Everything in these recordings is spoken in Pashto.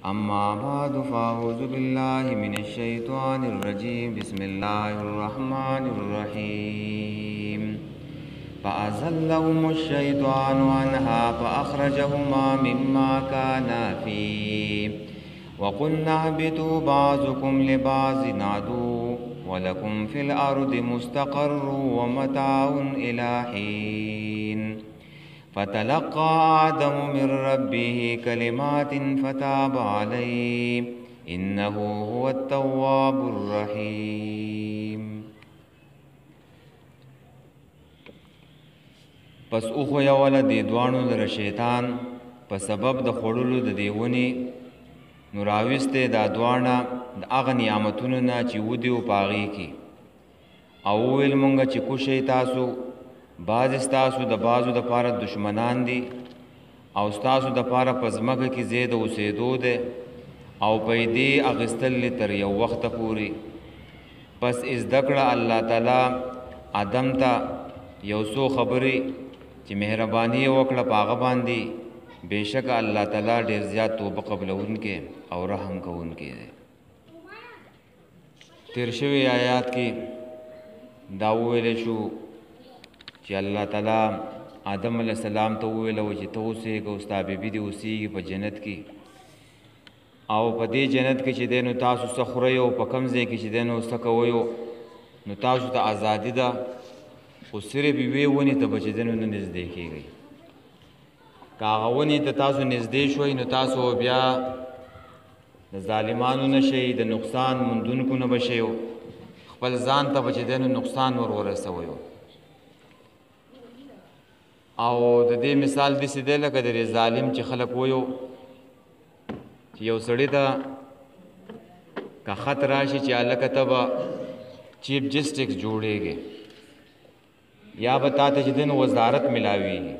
أما بعد فأعوذ بالله من الشيطان الرجيم بسم الله الرحمن الرحيم فأزلهم الشيطان عنها فأخرجهما مما كانا فيه وقلنا اهبطوا بعضكم لبعض عدو ولكم في الأرض مستقر ومتاع إلى حين فتلقى آدم من ربه كلمات فتاب عليه إنه هو التواب الرحيم. پس اوخو یوله دی دوانو لره شیطان په سبب د خوړلو د دیونی نو راوسته دا دوانه د هغه نعمتونو نه چې ودیو پاغي کی او ویل مونږه چې کوشي تاسو بعض استاسو د بازو د پاره دشمنان دي او استاسو د پاره پزماګه کې زید اوسېدو ده او پیدې اغستل تر یو وخت پوري. پس از دکړه الله تعالی ادم ته یو څو خبرې چې مهرباني وکړه پاغه باندې بهشکه الله تعالی ډیر زیات توبه قبلونکې او رحم کوونکې ده. تیر شوی آیات کې دا ویل شو چې الله تعالی آدم علیہ السلام ته ویلو چې ته اوسېږه او ستا بیبي دې اوسېږي په جنت کې او په دې جنت کې چې دی نو تاسو څه خورئ او په کوم ځای کې چې دی نو څه کوئ نو تاسو ته ازادي ده خو صرف یوې ونې ته به چې دی نو نه نږدې کېږئ. که هغه ونې ته تاسو نږدې شوئ نو تاسو بیا د ظالمانو نه شئ د نقصان موندونکو نه به شئ خپل ځان ته به چې دی نو نقصان ورسوئ. او د دې مثال داسې دی لکه د ظالم چې خلک ویو چې یو سړي ته که خط راشي چې هلکه ته به چیف جسټس جوړېږي یا به تا ته چې دی نو وزارت میلاویږي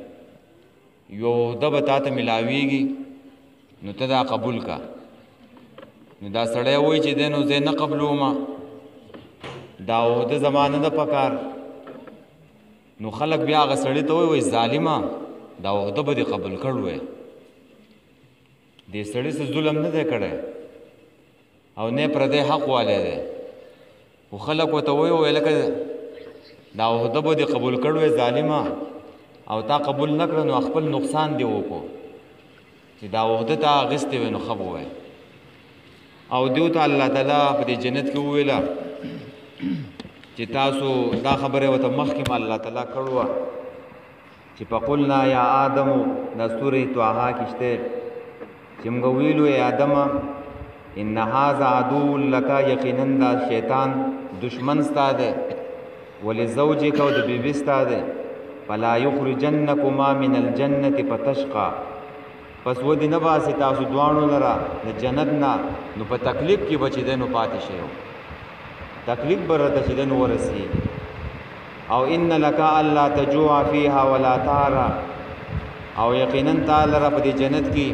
یو عهده به تا ته میلاویږي نو ته دا قبول کا. نو دا سړی وایي چې دی نو زه نه قبلومه دا عهده زما نه ده پکار. نو خلق بیا هغه سړي ته وایي ظالمه دا عهده به دې قبول کړی دې سړي څه ظلم نه دی کړی او نه پردی حق والی دی خو خلق ورته وایي لکه دا عهده به دې قبول کړی ظالمه او تا قبول نه کړه نو خپل نقصان دی وکړو چې دا عهده تا اخیستې وی نو ښه به وایي. او دیو ته الله تعالی په دې جنت کې وویله چې تاسو دا خبره وته مخکې الله تعالی کړو چې فقلنا یا آدم دا سورې طه کې شته چې موږ ویلو ای آدم ان هذا عدو لك یقینا دا شیطان دشمن ستا ده ولزوجک او د بیبي ستا ده فلا یخرجنکما من الجنه فتشقى پس ودی نه باسي تاسو دوانو لرا د جنت نه نو په تکلیف کې بچی دنو پاتې شئ تکلیف برته چې دنو ورسی. او ان لك الا تجوع فيها ولا تعرى او یقینا تعالی را په دې جنت کې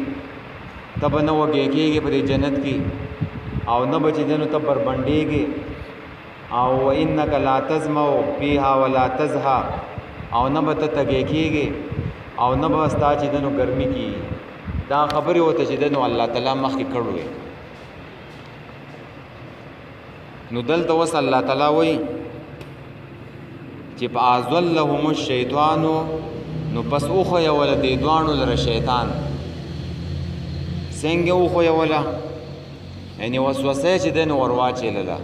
تب نه وږي کېږي په دې جنت کې او نه بچ دنو تب بربندېږي او انك لا تزمع فيها ولا تزهى او نه به ته تږی کېږي او نه به ستا چې دنو ګرمي کېږي. دا خبرې ورته چې دنو الله تعالی مخکې کړو. نو دلته وس الله تعالی وایي چې فأزلهم الشیطان نو پس اوخو یوله دې دوانو لره شیطان څنګه اوخو یوله یعنې وسوسه چې دی نو ور واچېلله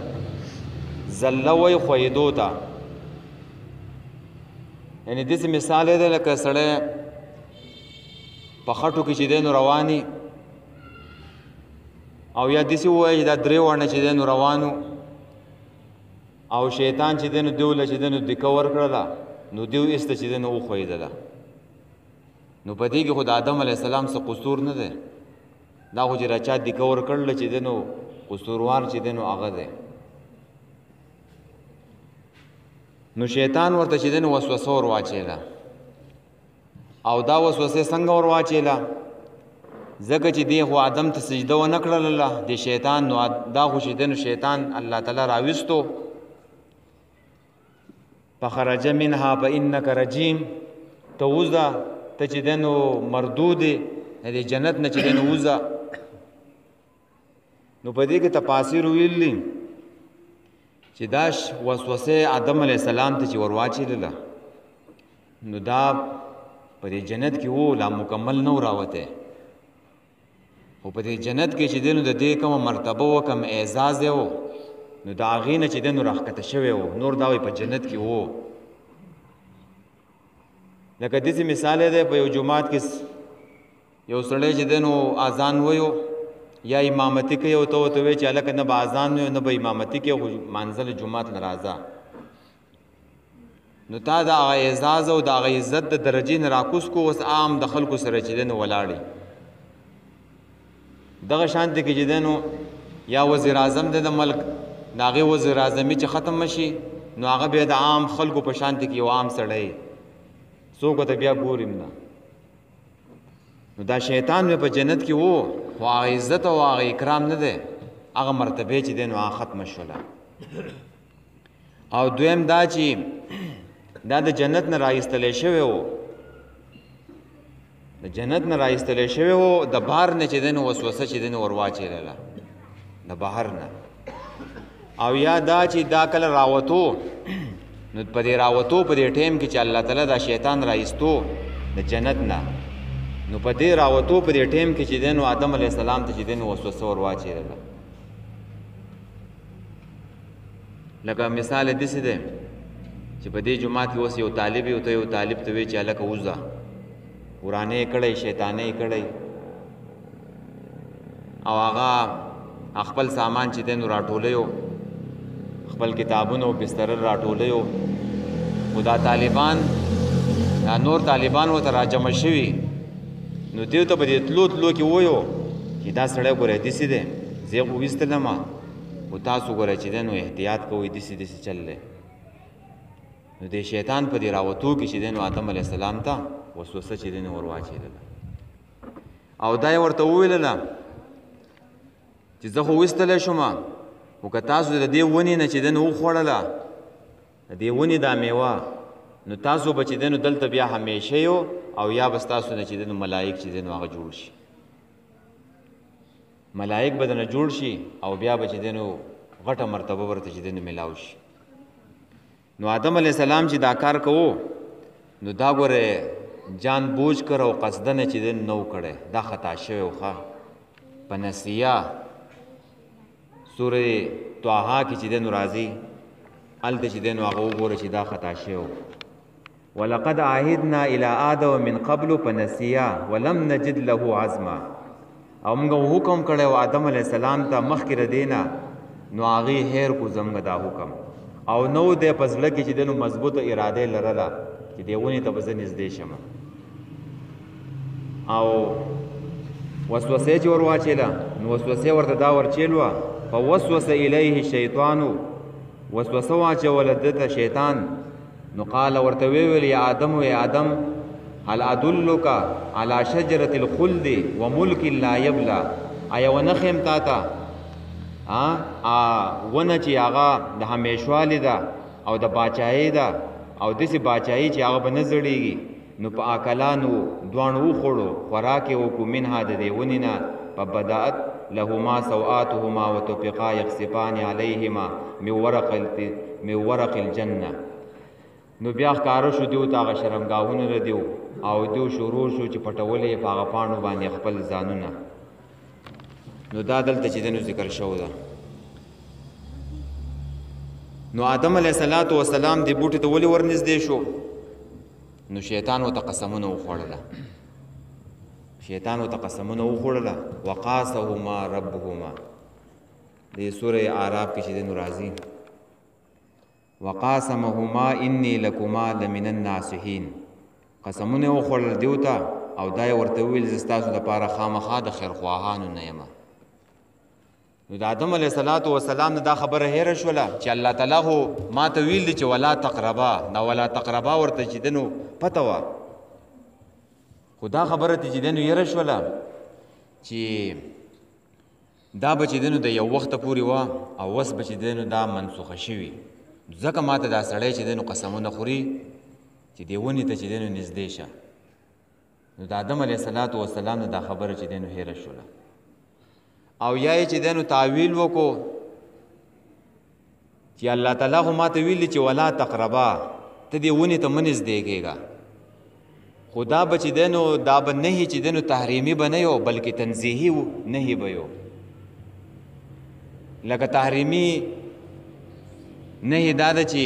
زله وایي خویدو ته یعنې داسې مثال دی لکه سړی په خټو کې چې دی نو رواني او یا داسې ووایي دا درې وړنه چې دی نو روانو او شیطان چې دی نو دیو له چې دی نو دکه ورکړله نو دیو ایسته چې دی نو وښویدله. نو په دې کې خو د آدم علیه السلام څه قصور نه دی دا خو چې راچا دکه ورکړله چې دی نو قصوروار چې دی نو هغه دی. نو شیطان ورته چې دی نو وسوسه ور واچېله او دا وسوسه څنګه ور واچېله ځکه چې دی خو آدم ته سجده ونه کړله د شیطان نو دا خو چې دی نو شیطان الله تعالی راویستو فخرج منها فإنك رجيم ته وځه ته چې دی نو مردود د جنت نه چې دی نو وځه نو په دې کې تفاسیر ویلي چې دا وسوسه آدم علیه السلام ته چې ورواچېدله نو دا په دې جنت کې وو لا مکمل نه راوته خو په دې جنت کې چې دینو د دې کومه مرتبه و کوم اعزاز و نو د هغې نه چې دینو راښکته شوی و نور دا وایي په جنت کې و لکه داسې مثال دی په یو جومات کې یو سړی چې دینو اذان ویو یا امامتي کوي او ته ورته وایې چې هلکه نه به اذان ویو نه به امامتي کوي خو منزل جومات نه راځه نو تا د هغه اعزاز او د هغه عزت د درجې نه راکوز کو اوس عام د خلکو سره چې دینو ولاړې دغه شانتې کې چې دینو یا وزیر اعظم د ملک د هغې وزیر اعظمي چې ختم شي نو هغه بیا د عام خلکو په شانتې کې یو عام سړی څوک ورته بیا ګوري نه نو دا شیطان مې په جنت کې و خو هغه عزت او هغه اکرام نه دی هغه مرتبې چې دی نو هغه ختمه شوله او دویم دا چې دا د جنت نه راایستلی شوی و د جنت نه راایستلی شوی و د بهر نه چې دی نو وسوسه چې دی نو ورواچېدله د بهر نه او یا دا چې دا کله راوتو نو په دې راوتو په دې ټیم کې چې الله تعالی دا شیطان راایستو د جنت نه نو په دې راوتو په دې ټیم کې چې دی نو آدم علیه السلام ته چې دی نو وسوسه ورواچېدله لکه مثال داسې دی چې په دې جومات کې اوس یو طالب یو ته یو طالب ته وایي چې هلکه وځه ورانه یې کړی شیطانه یې کړی او هغه خپل سامان چې دی نو راټولیو خپل کتابونه او بستر راټولیو خو دا طالبان دا نور طالبان ورته راجمع شوي نو دیو ته په دې تلو کې وویو چې دا سړی ګورئ داسې دی زه یې خو ویستلم خو تاسو ګورئ چې دی نو احتیاط کوئ داسې داسې چل دی نو د شیطان په دې راوتو کې چې دی نو آدم علیه السلام ته وسوسه چې دی نو ورواچېدله او دا یې ورته وویلله چې زه خو ویستلی شم خو که تاسو د دې ونې نه چې دی نو وخوړله د دې ونې دا میوه نو تاسو به چې دی نو دلته بیا همیشه یو او یا به ستاسو نه چې دی نو ملایک چې دی نو هغه جوړ شي ملایک به دنه جوړ شي او بیا به چې دی نو غټه مرتبه ورته چې دی نو میلاو شي نو آدم علیه السلام چې دا کار کوو نو دا ګوره جان بوج کر او قصدنه چې دی نو کړی دا خطا شوی و ښه په نسیه سوره طه کې چې دی نو راځي هلته چې دی نو هغه وګوره چې دا خطا شوی و ولقد عهدنا الى آدم من قبل فنسیا ولم نجد له عزما او موږ حکم کړی و آدم علیه السلام ته مخکې د دې نه نو هغې هیر کو زموږ دا حکم او نو دی په زړه کې چې دی نو مضبوطه اراده یې لرله چې دې ونې ته به زه نږدې شم او وسوسې چې ور واچېله نو وسوسې ورته دا ورچېل وه فوسوس الیه الشیطانو وسوسه واچوله ده ته شیطان نو قال ورته ویل یا آدم یا آدم هل ادلک علی شجرة الخلد وملک لا یبلا آیا ونخیم تا ته ونه چې هغه د همیشوالي ده او د باچایي ده او داسې باچایي چې هغه به نه زړېږي نو په اکلانو دواړو وخوړو خوراک یې وکړو منها د دې ونې نه فبدأت لهما سوآتهما وطفقا یخصفان علیهما من ورق الجنه نو بیا ښکاره شو دیو ته هغه شرمګاهونه ردیو او دیو شروع شو چې پټولې یې په هغه پاڼو باندې خپل ځانونه نو دا دلته چې دنو ذکر شو ده نو آدم علیه السلام دې بوټي ته ولې ورنږدې شو نو شیطان ورته قسمونه وخوړله وقاسهما ربهما دې سوره اعراف کې چې دنو راځي وقاسمهما انی لکما لمن الناصحین قسمونه وخوړل دیو ته او دا یې ورته وویل زه ستاسو دپاره خامخا د خیرخواهانو نه یم نو د آدم علیه السلام نه دا خبره هیره شوله چې الله تعالی خو ما ته ویل دي چې ولا تقربا دا ولا تقربا ورته چې دنو پته وه خو دا خبره ته چې دنو هیره شوله چې دا به چې دنو د یو وخته پورې وه او اوس به چې دنو دا منسوخه شوي ځکه ما ته دا سړی چې دنو قسمونه خوري چې دې ونې ته چې دنو نږدې شه نو د آدم علیه السلام نه دا خبره چې دنو هیره شوله او یا یې چې دی نو تعویل وکړو چې الله تعالی خو ما ته ویلي چې ولا تقربا ته دې ونې ته مه نږدې کېږه خو دا به چې دی نو دا به نهي چې دی نو تحریمي به نه یو بلکې تنزیهي نهي به یو لکه تحریمي نهي دا ده چې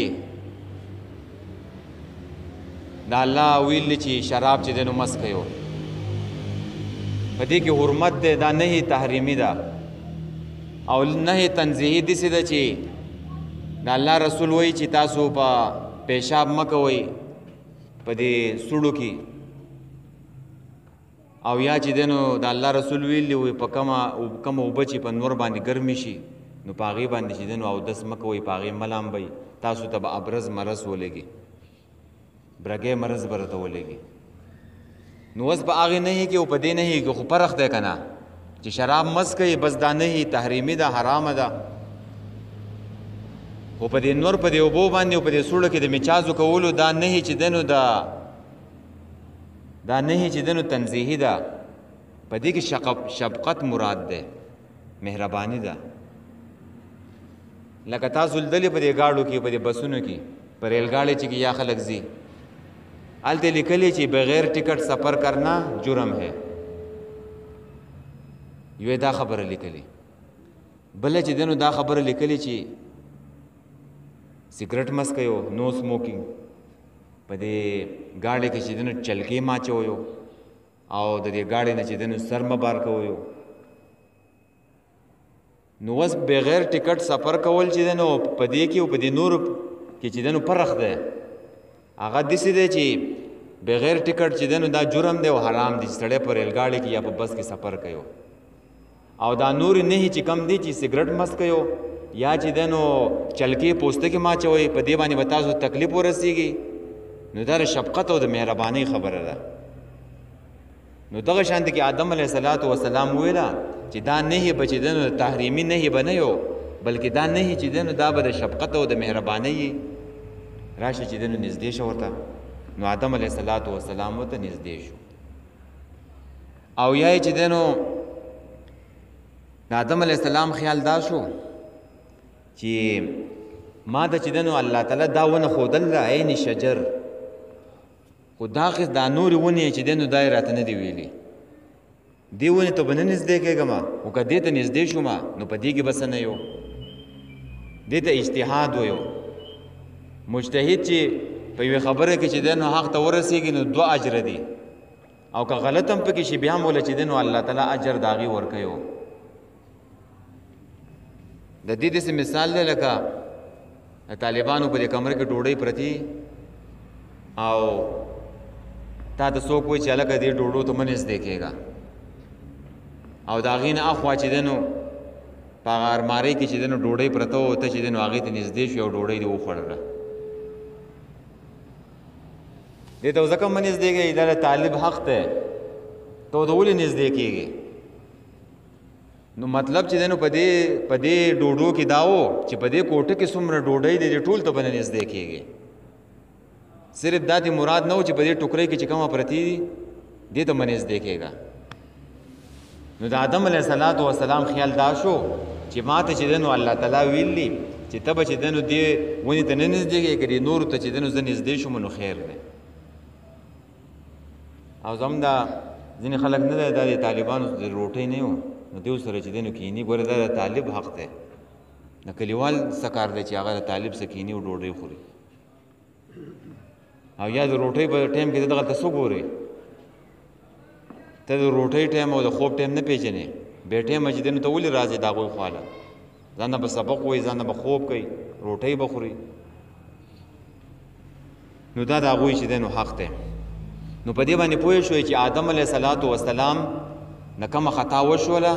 دا الله ویل چې شراب چې دی نو مس کوي په دې کې حرمت دی دا نهي تحریمي ده او نهي تنزیهي داسې ده چې دا الله رسول وایي چې تاسو په پیشاب مه کوئ په دې سوړو کې او یا چې دی نو د الله رسول ویلي وي په کومه اوبه چې په نور باندې ګرمې شي نو په هغې باندې چې دی نو اودس مه کوئ په هغې مه لامبئ تاسو ته به ابرز مرض ولګي برګې مرض به راته ولګي نو اوس په هغې نهي کې او په دې نهي کې خو فرق دی که نه چې شراب مس کوي بس دا نهي تحریمي ده حرامه ده خو په دې نور په دې اوبو باندې او په دې سوړه کې د مچازو کولو دا نهي چې دی نو دا نهي چې دی نو تنزیهي ده په دې کې شفقت مراد ده مهرباني ده لکه تاسو لیدلې په دې ګاډو کې په دې بسونو کې په ریل ګاډي چې یا خلک ځي هلته لیکلي چې بغیر ټکټ سفر کرنا جرم ہے یوه دا خبره لیکلي بله چې دی نو دا خبره لیکلي چې سیګرټ مس کوي نو سموکینګ په دې ګاډي کې چې دی نو چلکې ماچوي او د دې ګاډي نه چې دی نو سر مبار کوي نو اوس بغیر ټکټ سفر کول چې دی نو په دې کې او په دې نور کې چې دی نو فرق دی هغه داسې دی چې بغیر ټکټ چې دی نو دا جرم دی او حرام دی سړی په ریل ګاډي کې یا په بس کې سفر کوي او دا نور نهي چې کم دی چې سیګرټ مس کوي یا چې دی نو چلکې پوسته کې ماچوي په دې باندې به تاسو تکلیف ورسېږي نو دا د شفقت او د مهربانۍ خبره ده نو دغه شانته کې آدم علیه السلام ویله چې دا نهي به چې دی نو تحریمي نهي به نه یو بلکې دا نهي چې دی نو دا به د شفقت او د مهربانۍ راشه چې دی نو نږدې شه ورته نو آدم علیه السلام ورته نږدې شو او یا چې دی نو د آدم علیه السلام خیال دا شو چې ما ته چې دی نو الله تعالی دا ونه ښودل ده عین شجر خو دا نورې ونې چې دی نو دا یې راته نه دي ویلي دې ونې ته به نه نږدې کېږم خو که دې ته نږدې شوم نو په دې کې به څه نه یو دې ته اجتهاد ویو مجتهد چې په یوې خبره کې چې دی نو حق ته ورسېږي نو 2 اجر دي او که غلط هم پکې شي بیا هم وله چې دی نو الله تعالی اجر د هغې ورکوي د دې داسې مثال دی لکه د طالبانو په دې کمره کې ډوډۍ پرتي او تا ته څوک وایي چې هلکه دې ډوډو ته مه نږدې کېږه او د هغې نه اخوا چې دی نو په هغه المارۍ کې چې دی نو ډوډۍ پرته وه ته چې دی نو هغې ته نږدې شو او ډوډۍ دې وخوړله دې ته ځکه مه نږدې کېږي دا د طالب حق دی ته ورته ولې نږدې کېږي نو مطلب چې دی نو په دې ډوډو کې دا و چې په دې کوټه کې څومره ډوډۍ دی دې ټول ته به نه نږدې کېږي صرف دا دې مراد نه و چې په دې ټوکرۍ کې چې کومه پرتې دي دې ته به نږدې کېږه نو د آدم علیه السلام خیال دا شو چې ما ته چې دی نو الله تعالی ویلي چې ته به چې دی نو دې ونې ته نه نږدې کېږې که دې نورو ته چې دی نو زه نږدې شوم نو خیر دی او زم دا ځینې خلک نه دی دا د طالبانو د روټۍ نه یو نو دیو سره چې دی نو کینی ګوره دا د طالب حق دی د کلیوال څه کار دی چې هغه د طالب څه کینی او ډوډۍ خوري او یا د روټۍ په ټایم کې دغه ته څه ګورې ته د روټۍ ټایم او د خوب ټایم نه پیژنې بې ټایمه چې دی نو ته ولې راځې د هغوی خواله ځان نه به سبق وایي ځان نه به خوب کوي روټۍ به خوري نو دا د هغوی چې دی نو حق دی نو په دې باندې پوه شوی چې آدم علیه السلام نه کومه خطا وشوله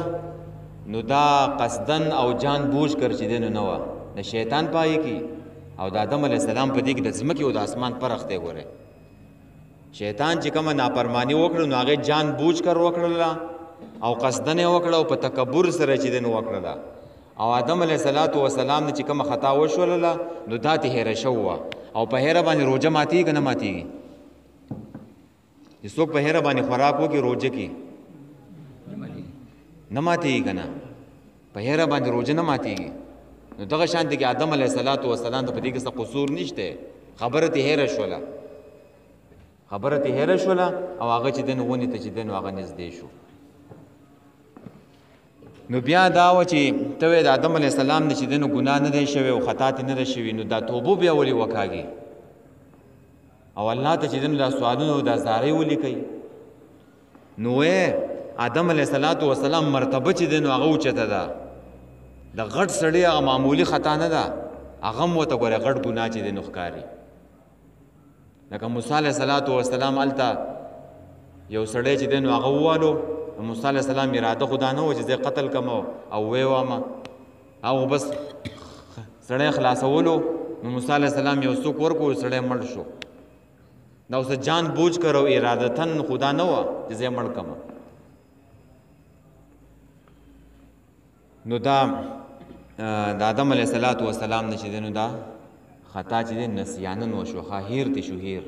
نو دا قصدن او جان بوجھ کر چې دی نو نه وه د شیطان پایې کې او د آدم علیه السلام په دې کې د ځمکې او د اسمان فرق دی ګورئ شیطان چې کومه نافرمانی وکړه نو هغې جان بوجھ کر وکړله او قصدن یې وکړه او په تکبر سره چې دی نو وکړله او آدم علیه السلام نه چې کومه خطا وشولله نو دا تې هیره شوې وه او په هیره باندې روژه ماتېږي که نه ماتېږي چې څوک په هیره باندې خوراک وکړي روژه کې نه ماتېږي که نه په هیره باندې روژه نه ماتېږي. نو دغه شانتې کې آدم علیه السلام ته په دې کې څه قصور نشته. خبره ترې هیره شوله او هغه چې دی نو ونې ته چې دی نو هغه نږدې شو. نو بیا دا و چې ته وایې د آدم علیه السلام نه چې دی نو ګناه نه دی شوی او خطا ترې نه ده شوي، نو دا توبه بیا ولې وکاږي او الله ته چې دی نو دا سوالونه او دا زارۍ ولیکئ. نو وایې آدم علیه السلام مرتبه چې دی نو هغه اوچته ده. د غټ سړي هغه معمولي خطا نه ده، هغه هم ورته ګوره غټ ګناه چې دی نو ښکاري. لکه موسی علیه السلام هلته یو سړی چې دی نو هغه ووالو، موسی علیه السلام اراده خو دا نه و چې زه قتل کړم او ویې وامه، هغه بس سړی خلاصولو. نو موسی علیه السلام یو څوک ورکړو، سړی مړ شو. دا اوس جان بوجھ کر او ارادتن خدا نه وه چې زه یې مړ کړم. نو دا د آدم علیه السلام نه چې دی نو دا خطا چې دی نسیانن وشو، هیر دی شو هیر.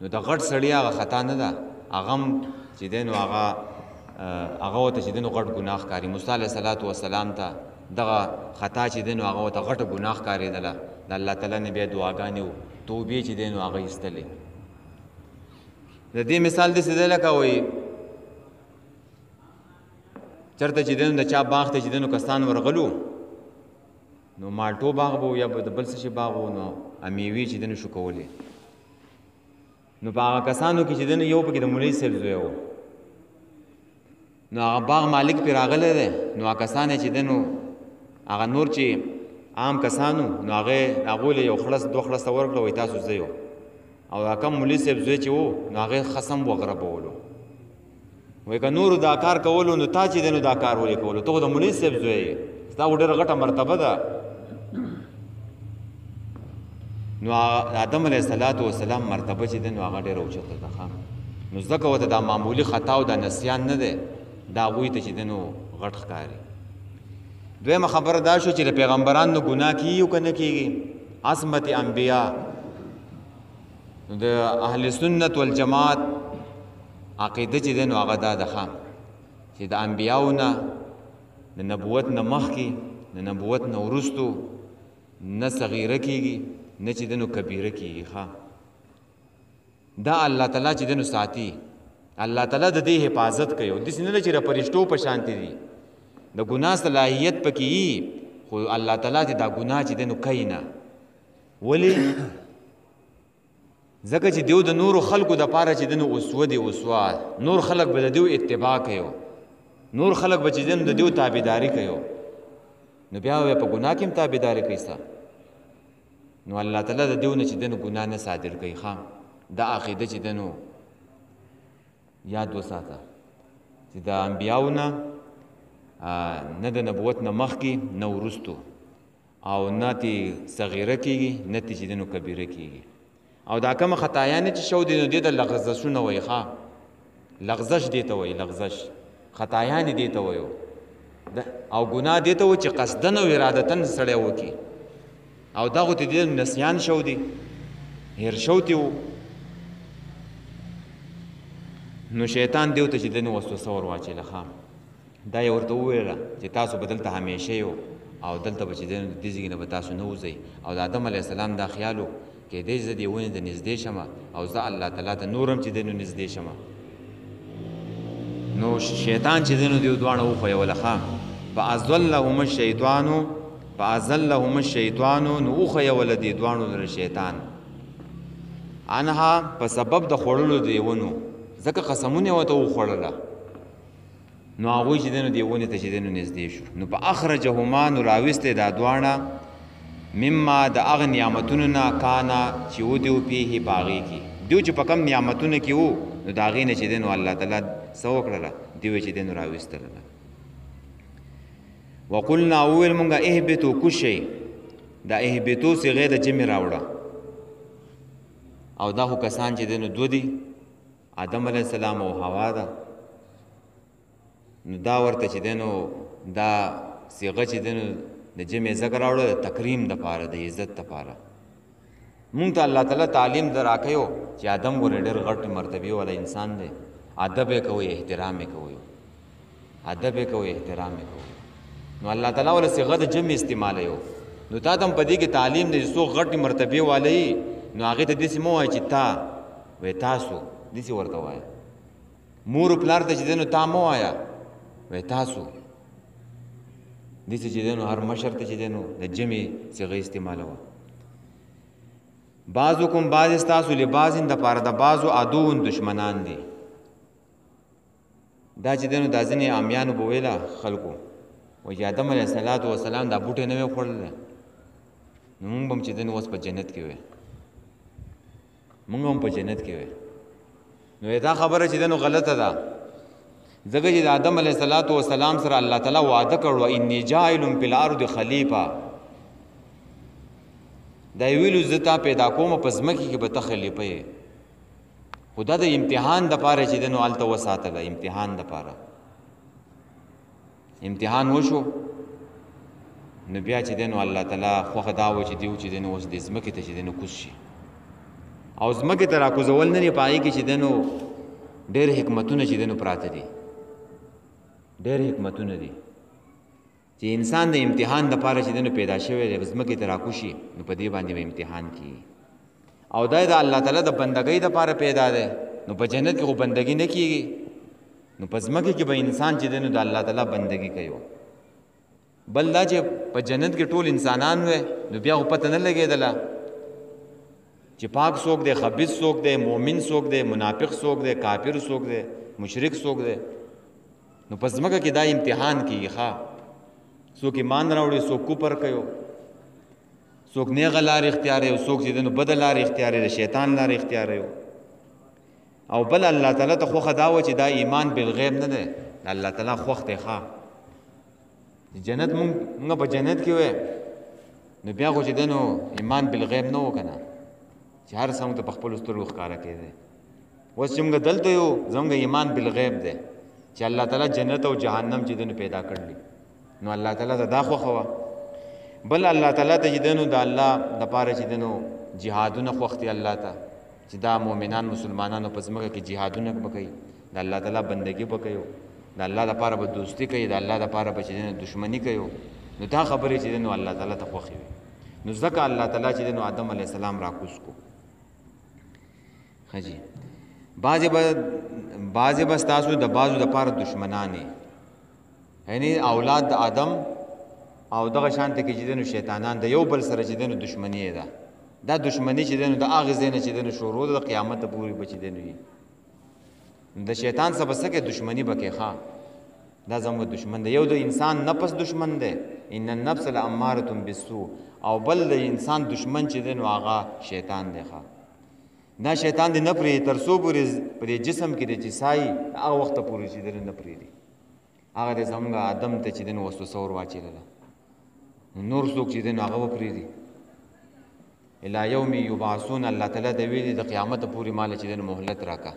نو د غټ سړي هغه خطا نه ده، هغه هم چې دی نو هغه ورته چې دی نو غټ ګناه ښکاري. موسی علیه السلام ته دغه خطا چې دی نو هغه ورته غټه ګناه ښکارېدله. د الله تعالی نه بیا دعاګانې و توبې چې دی نو هغه ایستلې. د دې مثال داسې دی لکه وایي چېرته چې دی نو د چا باغ ته چې دی نو کسان ورغلو، نو مالټو باغ به یا به د بل څه شي باغ و، نو میوې چې دی نو شو کولې. نو په هغه کسانو کې چې دی نو یو پکې د مولوي صاحب زوی و. نو هغه باغ مالک پرې راغلی دی. نو هغه کسان چې دی نو هغه نور چې عام کسانو، نو هغوی له یو خلص دوه خلصه ورکړه، وایي تاسو زه یو. او هغه کم مولوي صاحب زوی چې و، نو هغې خصم وغربولو. وایي که نورو دا کار کولو، نو تا چې دی نو دا کار ولې کولو؟ ته خو د مولوي صاحب زوی یې، ستا خو ډېره غټه مرتبه ده. نو آدم علیه السلام مرتبه چې دی نو هغه ډېره اوچته ده. نو ځکه ورته دا معمولي خطا او دا نسیان نه دی، دا هغوی ته چې دی نو غټ ښکاري. دویمه خبره دا شو چې د پیغمبرانو نو ګناه کېږي او که نه کېږي. عصمت انبیا، نو د اهل سنت والجماعت عقیده چې دی نو هغه دا ده چې د انبیاو نه، د نبوت نه مخکې، د نبوت نه وروستو نه صغیره کېږي نه چې دی نو کبیره کېږي. دا الله تعالی چې دی نو ساتي، الله تعالی د دې حفاظت کوي. او داسې نه ده چې د فرشتو په شانتې دي، د ګناه صلاحیت پکې وي، خو الله تعالی چې دا ګناه چې دی نو کوي نه. ولې؟ ځکه چې دیو د نورو خلکو دپاره چې دی نو اسوه دی، اسوه. نور خلک به د دیو اتباع کوي، نور خلک به چې دی نو د دیو تابعداري کوي. نو بیا په ګناه کې هم تابعداري کوي ستا. نو الله تعالی د دیو نه چې دی نو ګناه نه صادر کوي. دا عقیده چې دی نو یاد وساته چې د انبیاو نه نه د نبوت نه مخکې نه وروستو، او نه تې صغیره کېږي نه تې چې دی نو کبیره کېږي. او دا کومه خطایانې چې شو دي نو دې ته لغزشونه وایي. لغزش دې ته وایي، لغزش خطایانې دې ته وایو. او ګناه دې ته وایي چې قصدن او ارادتن سړی وکړي. او دغو ته دې نسیان شو دي، هیر شو دي. نو شیطان دیو ته چې دی نو وسوسه ور واچوله. دا یې ورته وویله چې تاسو به دلته همیشه یو، او دلته به چې دی نو د دې ځای نه به تاسو نه وځئ. او د آدم علیه السلام دا خیال و کیدای زه دې ونې ته نږدې شمه او زه الله تعالی ته نور هم چې دی نو نږدې شمه. نو شیطان چې دی نو دیو دواړه وښویوله. فأزلهم الشیطان نو وښویوله دې دواړو لره شیطان عنها په سبب د خوړلو د دې ونو، ځکه قسمونه ورته وخوړله. نو هغوی چې دی نو دې ونې ته چې دی نو نږدې شو. نو په اخرجهما نو راویستی دا دواړه مما د هغه نعمتونو نه کانا چې و دیو پیښې په هغې کې. دیو چې په کم نعمتونو کې وو، نو د هغې نه چې دی نو الله تعالی څه وکړله؟ دیو چې دی نو راویستله. وقلنا وویل مونږه اهبطو کوشئ. دا اهبطو صیغې د جمع راوړه. او دا خو کسان چې دی نو دوه دي، آدم علیه السلام او حوا ده. نو دا ورته چې دی نو دا صیغه چې دی نو د جمع ذکر راوړه د تکریم دپاره، د عزت دپاره. مونږ ته الله تعالی تعلیم در راکوي چې آدم ګورې ډېر غټ مرتبې والا انسان دی. ادب یې کوئ، احترام یې کوئ، ادب یې کوئ، احترام یې کوئ. نو الله تعالی ول صيغه د جمع استعمال یو نو تا تم پدې کې تعلیم دې سو غټي مرتبه والی نو هغه ته دې سمو وای چې تا وې تاسو دې ورته وای مور پلار ته چې دنو تا مو آیا وې تاسو دې چې دنو هر مشر ته چې دنو د جمع صيغه استعمال وا بعضکم بعض استاسو لبازین د پاره د بعضو عدوون دشمنان دي دا چې دنو د ځنې امیانو بویلا خلکو و آدم علیه السلام دا بوټي نه وخوړل نو موږ هم چې دنو اوس په جنت کې وې موږ هم په جنت کې وې نو دا خبره چې دنو غلطه ده ځکه چې د آدم علیه السلام سره الله تعالی وعده کړو انی جاعل فی الارض خلیفہ دا ویلو زتا پیدا کوم په ځمکه کې به ته خلیفه یې خدا د امتحان د پاره چې دنو الته وساتله امتحان د پاره امتحان وشو نو بیا چې دنو الله تعالی خو دا و چې دیو چې دنو اوس د ځمکې ته چې دنو کوز شي او ځمکې ته راکوزول نه پای کې چې دنو ډېر حکمتونه چې دنو پراته دي ډېر حکمتونه دي چې انسان د امتحان د پاره چې دنو پیدا شوی دی ځمکې ته راکوشي نو په دې باندې امتحان کی او دا د الله تعالی د بندګۍ د پاره پیدا ده نو په جنت کې خو بندګي نه کیږي نو په ځمکه کې به انسان چې دنو د الله تعالی بندګي کوي بل دا چې په جنت کې ټول انسانان وې نو بیا خو پته نه لګېدله چې پاک څوک دی خبیث څوک دی مؤمن څوک دی منافق څوک دی کافر څوک دی مشرک څوک دی نو په ځمکه کې دا امتحان کیږي ښه څوک ایمان راوړي څوک کفر کوي څوک نیغه لار اختیار یو څوک چې دنو بد لار اختیار دی شیطان لار اختیار یو او بل الله تعالی ته خو خداوه چې دا ایمان بالغیب نه دی الله تعالی خوښ دی ښه جنت مونږ په جنت کې وې نو بیا خو چې دنو ایمان بالغیب نه وکنه چې هر څنګه ته په خپل سترګو ښکارا کېده اوس چې موږ دلته یو زموږ ایمان بالغیب دی چې الله تعالی جنت او جهنم چې دنو پیدا کړلی نو الله تعالی ته دا خوښه بل الله تعالی ته چې دنو د الله د پاره چې دنو جهادونه خوښتي الله ته چې دا مؤمنان مسلمانانو په ځمکه کې جهادونه وکړي د الله تعالی بندګي وکړي د الله د پاره به دوستی کوي د الله د پاره به چې دنو دشمنی کوي نو دا خبرې چې دنو الله تعالی ته خوښي نو ځکه الله تعالی چې دنو آدم علیه السلام راکوس کو خجی بعضې به ستاسو د بعضو د پاره دشمنانې یعنی اولاد د آدم او دغه شانته کې چې دنو شیطانان د یو بل سره چې دنو دشمنی ده دا دشمنی چې دنو د هغه ځای نه چې دنو شروع د قیامت پورې به چې دنو وي د شیطان سره به څه کې دشمني به کې ښه دا زموږ دشمن دی یو د انسان نفس دشمن دی ان النفس لاماره بالسوء او بل د انسان دشمن چې دنو هغه شیطان دی ښه دا شیطان دی نه پرې تر څو پورې په جسم کې دی چې سای هغه وخت پورې چې دنو نه پرېږدي هغه د زموږ آدم ته چې دنو وسوسه ور واچېدله نور څوک چې دنو هغه به پرېږدي الی یوم یبعثون الله تعالی د ویلي د قیامت پورې مال چې دنو مهلت راکا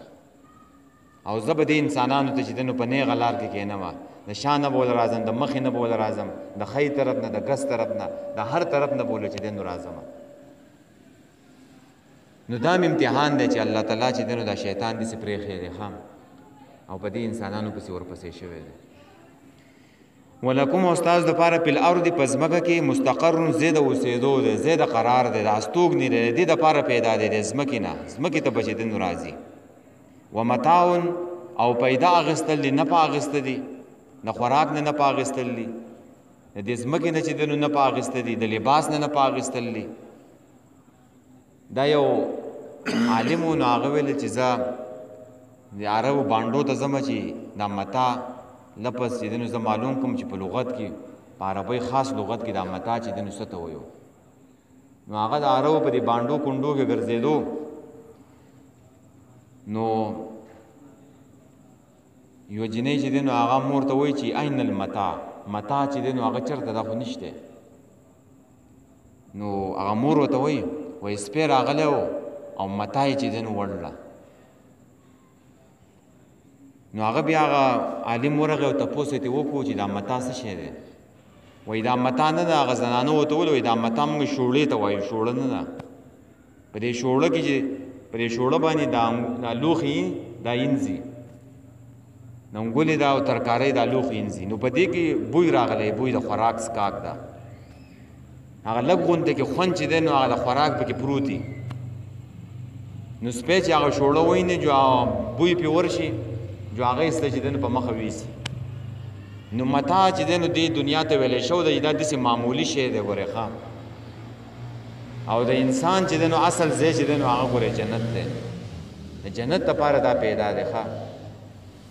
او زه به دې انسانانو ته چې دنو په نیغه لار کې کښېنم د شا نه بوله راځم د مخې نه بوله راځم د ښی طرف نه د ګس طرف نه د هر طرف نه بوله چې دنو راځم نو دا امتحان دی چې الله تعالی چې دنو دا شیطان دې سې پرېښی دی ښه او په دې انسانانو پسې ورپسې شوی دی ولکم استاد د پاره په الارض په ځمکه کې مستقر زید اوسېدو دی زید قرار دی د استوګنې دی دې د پاره پیدا دی د ځمکې نه ځمکې ته به چې دنو راځي ومتاع او پیدا اغستل دي نه په اغسته دي د خوراک نه په اغستل دي د دې ځمکې نه چې دنو نه په اغسته دي د لباس نه په اغستل دي دا یو عالم نو هغه ویل چې زه د عربو بانډو ته ځم چې دا متاع لفظ چې دنو زه معلوم کوم چې په لغت کې په عربی خاص لغت کې دا متاع چې دنو څه ته وایو نو هغه د عربو په دې بانډو کونډو کې ګرځېدو نو یو جنۍ چې دنو هغه مور ته وایي چې این المتاع متاع چې دنو هغه چېرته دا خو نشته نو هغه مور ورته وایي وایي سپی راغلی و او متاع یې چې دنو وړله نو هغه بیا هغه عالم ورغی او تپوس یې ترې وکړو چې دا متاع څه شی دی وایي دا متاع نه ده هغه زنانه ورته وویل وایي دا متاع موږ شوړې ته وایو شوړه نه ده په دې شوړه کې چې په دې شوړه باندې دا لوښي دا اینځي نونګولې دا او ترکارۍ دا لوښي انځي نو په دې کې بوی راغلی بوی د خوراک څکاک ده هغه لږ غونډه کې خوند چې دی نو هغه د خوراک پکې پروت وي نو سپی چې هغه شوړه ویني جو بوی پې ورشي جو هغه ایسته چې دی نو په مخه ویسي نو متاع چې دی نو دې دنیا ته ویلی شو دی دا داسې معمولي شی دی ګورې ښه او د انسان چې دی نو اصل ځای چې دی نو هغه ګورې جنت دی د جنت دپاره دا پیدا دی ښه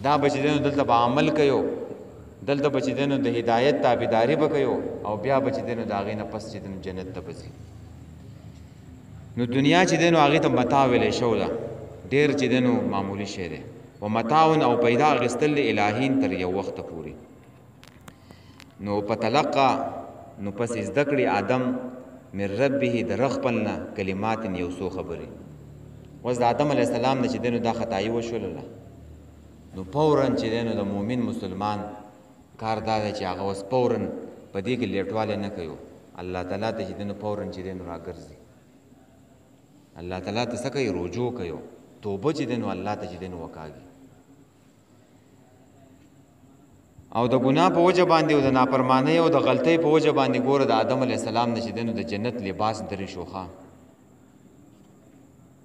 دا به چې دی نو دلته به عمل کوي دلته به چې دی نو د هدایت تابعداري به کوي او بیا به چې دی نو د هغې نه پس چې دی نو جنت ته به ځي نو دنیا چې دی نو هغې ته متاع ویلی شو ده ډېر چې دی نو معمولي شی دی و متاعون او پیدا اخیستل الهین تر یو وخته پورې نو په تلقه نو پس زده کړي آدم من ربه د رب خپل نه کلمات یو څو خبرې اوس د آدم علیه السلام نه چې دی نو دا خطایي وشولله نو فورا چې دی نو د مؤمن مسلمان کار دا دی چې هغه اوس فورا په دې کې لیټوالی نه کوي الله تعالی ته چې دی نو فورا چې دی نو راګرځي الله تعالی ته څه کوي رجوع کوي توبه چې دی نو الله ته چې دی نو وکاږي او د ګناه په وجه باندې او د نافرمانۍ او د غلطۍ په وجه باندې ګوره د آدم علیه السلام نه چې دی نو د جنت لباس درې شو ښه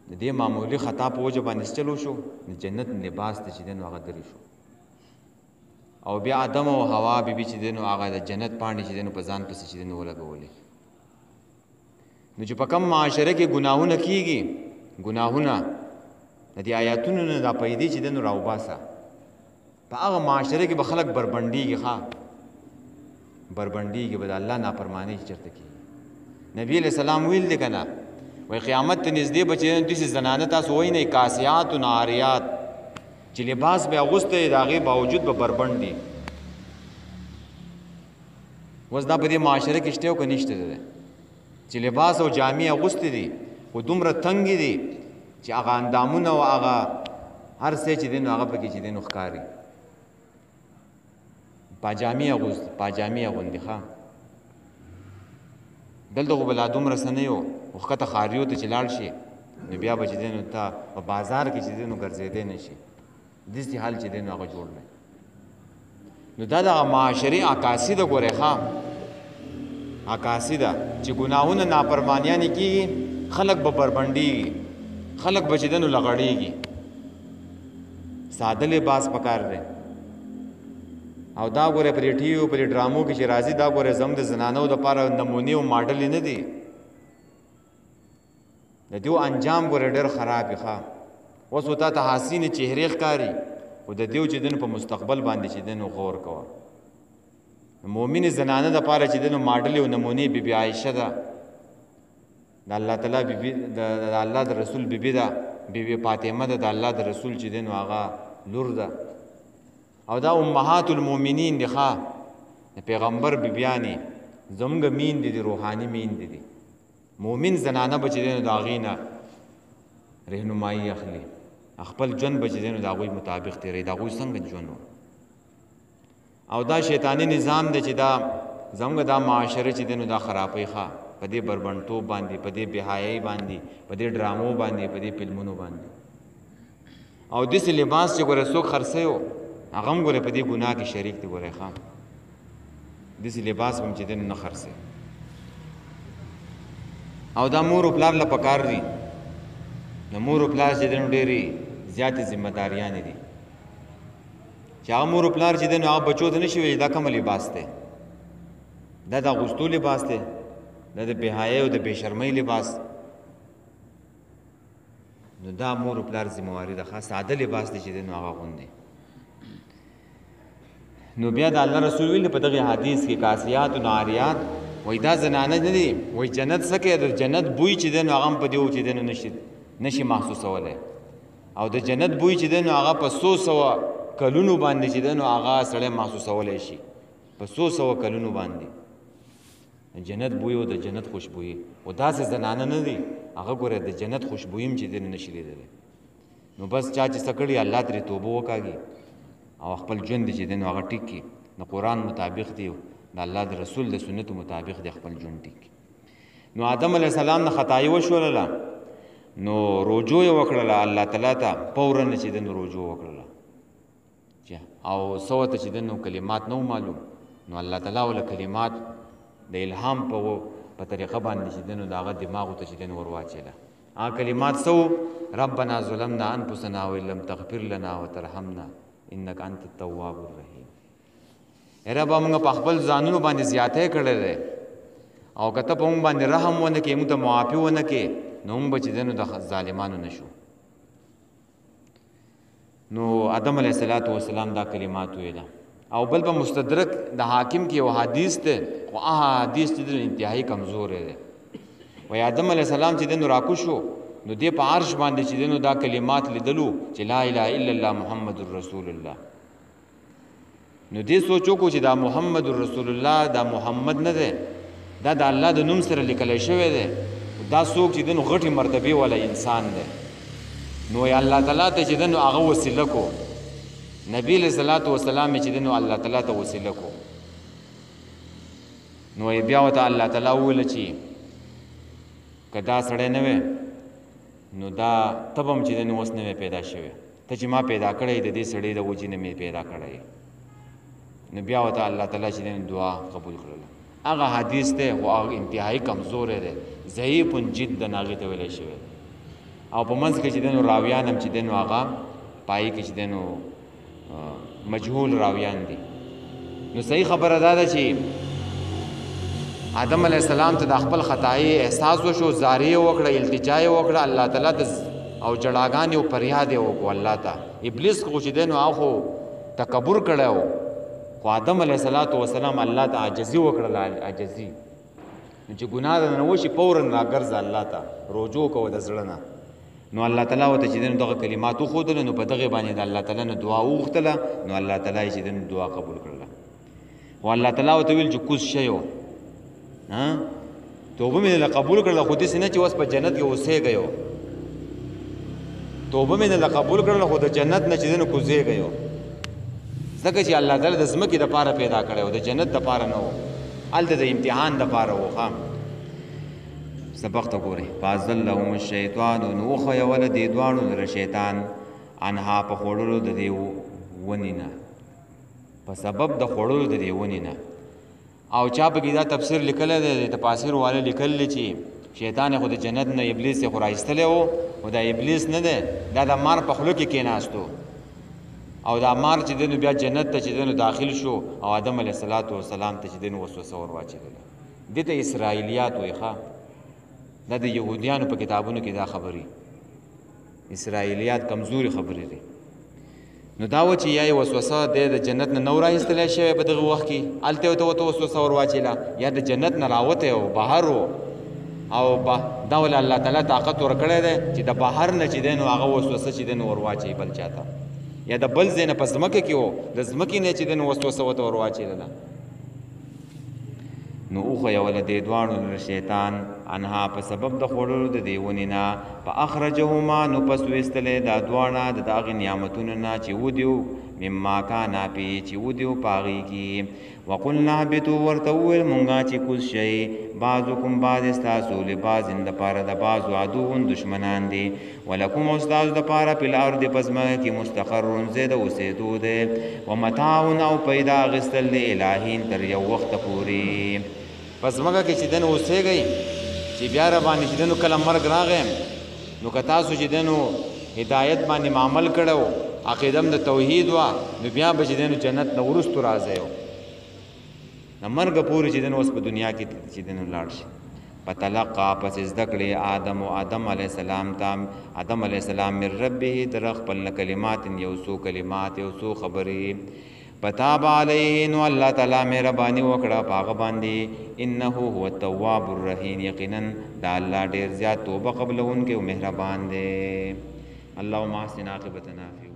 د دې معمولي خطا په وجه باندې چلو شو د جنت لباس ته چې دی نو هغه درې شو او بیا آدم او حوا بیبي چې دی نو هغه د جنت پاڼې چې دی نو په ځان پسې چې دی نو ولګولې نو چې په کوم معاشره کې ګناهونه کېږي ګناهونه د دې آیاتونو نه دا پیدې چې دی نو راوباسه په هغه معاشره کې به خلک بربنډېږي ښه بربنډېږي به د الله نافرمانۍ چېرته کېږي نبي علیه السلام ویل دی که نه وایي قیامت ته نږدې به چې داسې زنانه تاسو وینئ کاسیات و ناریات چې لباس به اغوستی د هغې باوجود به بربنډ دي اوس دا په دې معاشره کې شته او که نشته دی چې لباس او جامې اغوستې دي خو دومره تنګې دي چې هغه اندامونه او هغه هر څه چې دی نو هغه پکې چې دی نو ښکاري پاجامې اغوندي ښه دلته خو به لا دومره څه نه یو خو ښکته ښاریو ته چې لاړ شي نو بیا به چې دی نو ته په بازار کې چې دی نو ګرځېدی نه شي داسې حال چې دی نو هغه جوړ دی نو دا دغه معاشري عکاسي ده ګورې ښه عکاسي ده چې ګناهونه نافرمانیانې کېږي خلک به بربنډېږي خلک به چې دی نو لغړېږي ساده لباس پکار دی او دا ګوره پرې ټي وي پرې ډرامو کې چې راځي دا ګوره زموږ د زنانو دپاره نمونې او ماډلې نه دي د دیو انجام ګوره ډېر خراب وي ښه اوس و تا ته حسینې چهرې ښکاري خو د دیو چې دی نو په مستقبل باندې چې دی نو غور کوه مؤمنې زنانه دپاره چې دی نو ماډلې او نمونې بیبي عایشه ده د الله تعالی بیبي د الله د رسول بیبي ده بیبي فاطمه ده د الله د رسول چې دی نو هغه لور ده او دا امهات المؤمنین دي ښه د پیغمبر بیبیانې زموږ میندې دي روحاني میندې دي مؤمن زنانه به چې دی نو د هغې نه رهنمایي اخلي خپل ژوند به چې دی نو د هغوی مطابق تېروي د هغوی څنګه ژوند او دا شیطاني نظام دی چې دا زموږ دا معاشره چې دی نو دا خرابوي ښه په دې بربنډتوب باندې په دې بېحیایۍ باندې په دې ډرامو باندې په دې فلمونو باندې او داسې لباس چې ګوره څوک خرڅوي هغه هم ګوره په دې ګناه کې شریک دی ګوره ښه داسې لباس به هم چې دی نو نه خرڅوي او دا مور و پلار له پکار دي د مور و پلار چې دی نو ډېرې زیاتې ذمه داریانې دي چې هغه مور و پلار چې دی نو هغه بچو ته نه شي ویلی دا کومه لباس دی دا د اغوستو لباس دی دا د بېحیایۍ او د بېشرمۍ لباس نو دا مور و پلار ذمهواري ده ښه ساده لباس دی چې دی نو هغه اغوندي نو بیا د الله رسول ویل په دغه حدیث کې کاسیات و ناریات وایي دا زنانه نه دي وایي جنت څه کوي د جنت بوی چې دی نو هغه هم په دې چې دی نو نشي محسوسولی او د جنت بوی چې دی نو هغه په 100 کلونو باندې چې دی نو هغه سړی محسوسولی شي په 100 کلونو باندې جنت بوی او د جنت خوشبویي او داسې زنانه نه دي هغه ګوره د جنت خوشبویي هم چې دی نو نشي لیدلی نو بس چا چې څه کړي الله ترې توبه وکاږي او خپل ژوند چې دی نو هغه ټیک کړي د قرآن مطابق دی د الله د رسول د سنتو مطابق دی خپل ژوند ټیک کړي نو آدم علیه السلام نه خطایي وشولله نو رجوع یې وکړله الله تعالی ته فورا چې دی نو رجوع وکړله چې او سو ته چې دنو کلمات نو معلوم نو الله تعالی ول کلمات د الهام په طریقه باندې چې دنو داغه دماغ ته چې دنو ورواچله کلمات سو ربنا ظلمنا انفسنا وان لم تغفر لنا وترحمنا انك انت التواب الرحیم رب موږ په خپل ځانونو باندې زیاته کړل او کته په موږ باندې رحم ونه کې موږ ته معافي ونه کې نو موږ چې دنو د ظالمانو نشو نو آدم علیه السلام دا کلمات ویل او بل په مستدرک د حاکم کې یو حدیث ته خو حدیث چې د انتهایی کمزور دی و آدم علیه السلام چې دنو راکو شو نو دې په عرش باندې چې دنو دا کلمات لیدلو چې لا اله الا الله محمد رسول الله نو دې سوچو کو چې دا محمد رسول الله دا محمد نه دی دا د الله د نوم سره لیکل شوی دی دا څوک چې دنو غټي مرتبه والا انسان دی نو یا الله تعالی ته چې دنو هغه وسیله کو نبی له صلوات و سلام چې دنو الله تعالی ته وسیله کو نو بیا وته الله تعالی ویل چې کدا سړی نه وي نو دا تبم چې دنو اوس نه پیدا شوی ته چې ما پیدا کړی د دې سړی د وجې نه مې پیدا کړی نو بیا وته الله تعالی چې دنو دعا قبول کړله هغه حدیث ته او هغه انتهایی کمزور دی ضعیف جدا هغه ته ویل شوی او په منځ کې چې دنو راویان هم چې دنو هغه پای کې چې دنو مجهول راویان دي نو صحیح خبره ده چې آدم علیه السلام ته د خپل خدای احساس وشو زاری وکړه التجا وکړه الله تعالی ته او جړاګان او فریاد وکړه الله ته ابلیس خو چې دنو هغه تکبر کړو خو آدم علیه السلام الله ته عاجزي وکړه عاجزي چې ګناه نه وشي فورا راګرځ الله ته رجوع کوو د زړه نه نو الله تعالی وته چې دغه کلمات خو دل نو په دغه باندې د الله تعالی نه دعا وغوښتله نو الله تعالی چې دغه دعا قبول کړله او الله تعالی وته ویل چې کوز شیو ها توبه مې قبول کړله خو دې سینه چې اوس په جنت کې اوسېږي توبه مې قبول کړله خو د جنت نه چې دنه کوزېږي ځکه چې الله تعالی د زمکې د پاره پیدا کړو د جنت د پاره نه و الته د امتحان د پاره و ها سبق ته ګوري فازلهم الشیطان نو خو یو ول دی دوانو در شیطان انها په خورلو د دی ونینا په سبب د خورلو د دی ونینا او چا په دا تفسیر لیکل دی تفاسیر والے لیکل چې شیطان خو د جنت نه ابلیس خو راایستل او دا ابلیس نه ده دا د مار په خلو کې کېناستو او دا مار چې دنو بیا جنت ته چې دنو داخل شو او آدم علیه السلام ته چې دنو وسوسه ور واچېدله دې ته اسرائیلیات وایي ښه دا د یهودیانو په کتابونو کې دا خبرې اسرائیلیات کمزوري خبرې دي نو دا و چې یا وسوسه د جنت نه نو راایستلی شوی په دغه وخت کې هلته ورته وسوسه ور واچېله یا د جنت نه راوتی او بهر او دا ول الله تعالی طاقت ورکړی دی چې د بهر نه چې دی نو هغه وسوسه چې دی نو ور واچوي بل چاته یا د بل ځای نه په ځمکه کې و د ځمکې نه چې دی نو وسوسه ورته ور واچېدله نو اوخه یو له دې دواړو شیطان انها په سبب د خوړلو د دې ونې نه په اخرجهما نو پس ویستلې دا دواړه د هغې نعمتونو نه چې ودیو مما کانا پی چې ودیو پاغي کې وقلنا اهبطوا ورته وویل مونږه چې کوز شئ بعضکم بعض ستاسو لبعض دپاره د بعضو عدو دشمنان دي ولکم استاسو دپاره په الارض په ځمکه کې مستقر ځای د اوسېدو دی ومتاع او پیدا اخیستل د الهین تر یو وخته پورې په ځمکه کې چې دنه اوسېږئ چې بیا راباندې چې دنو کله مرګ راغی نو که تاسو چې دنو هدایت باندې عمل کړو عقیدم د توحید وا نو بیا به چې دنو جنت نه وروستو راځئ نه مرګ پورې چې دنو اوس په دنیا کې چې دنو لاړ شي فتلقا پس زده کړې آدم علیه السلام ته آدم علیه السلام من ربه در خپل کلمات یو څو کلمات یو څو خبرې فتاب علیه نو الله تعالی مهرباني وکړه په هغه باندې انه هو التواب الرحیم یقینا دا الله ډېر زیات توبه قبلونکی او مهربان دی اللهم احسن عاقبتنا فی